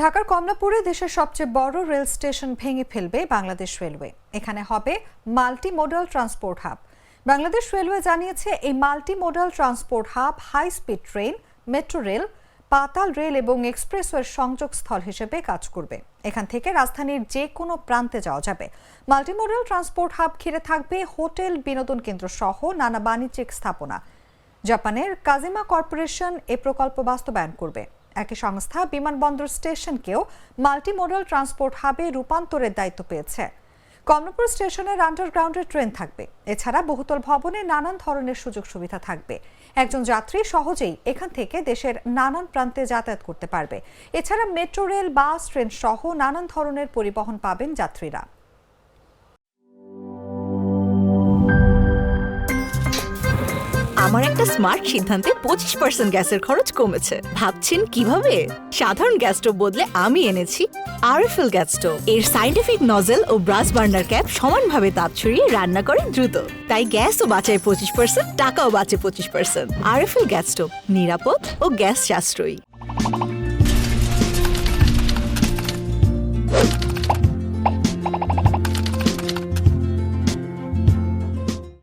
ঢাকার কমলাপুরে দেশের সবচেয়ে বড় রেল স্টেশন ভেঙে ফেলবে বাংলাদেশ রেলওয়ে। এখানে হবে multi modal transport hub. Bangladesh railway জানিয়েছে, এই multi modal transport hub high speed train, metro rail, পাতাল রেল এবং এক্সপ্রেসওয়ের সংযোগস্থল হিসেবে কাজ করবে। এখান থেকে রাজধানীর যে কোনো প্রান্তে যাওয়া যাবে। মাল্টি মডাল ট্রান্সপোর্ট হাব ঘিরে থাকবে হোটেল, বিনোদন কেন্দ্র সহ নানা বাণিজ্যিক স্থাপনা। জাপানের কাজিমা কর্পোরেশন এ প্রকল্প বাস্তবায়ন করবে। একই সংস্থা বিমানবন্দর স্টেশনকেও মাল্টি মডাল ট্রান্সপোর্ট হাবে রূপান্তরের দায়িত্ব পেয়েছে। কমলাপুর স্টেশনের আন্ডারগ্রাউন্ডে ট্রেন থাকবে। এছাড়া বহুতল ভবনে নানান ধরনের সুযোগ সুবিধা থাকবে। একজন যাত্রী সহজেই এখান থেকে দেশের নানান প্রান্তে যাতায়াত করতে পারবে। এছাড়া মেট্রো রেল, বাস, ট্রেন সহ নানান ধরনের পরিবহন পাবেন যাত্রীরা। আমার একটা স্মার্ট সিদ্ধান্তে 25% গ্যাসের খরচ কমেছে। ভাবছেন কিভাবে? সাধারণ গ্যাস স্টোভ বদলে আমি এনেছি আরএফএল গ্যাস স্টোভ। এর সাইন্টিফিক নজল ও ব্রাস বার্নার ক্যাপ সমানভাবে তাপ ছড়িয়ে রান্না করে দ্রুত। তাই গ্যাসও বাঁচায় 25%, টাকাও বাঁচে 25%। আরএফএল গ্যাস স্টোভ নিরাপদ ও গ্যাস সাশ্রয়ী।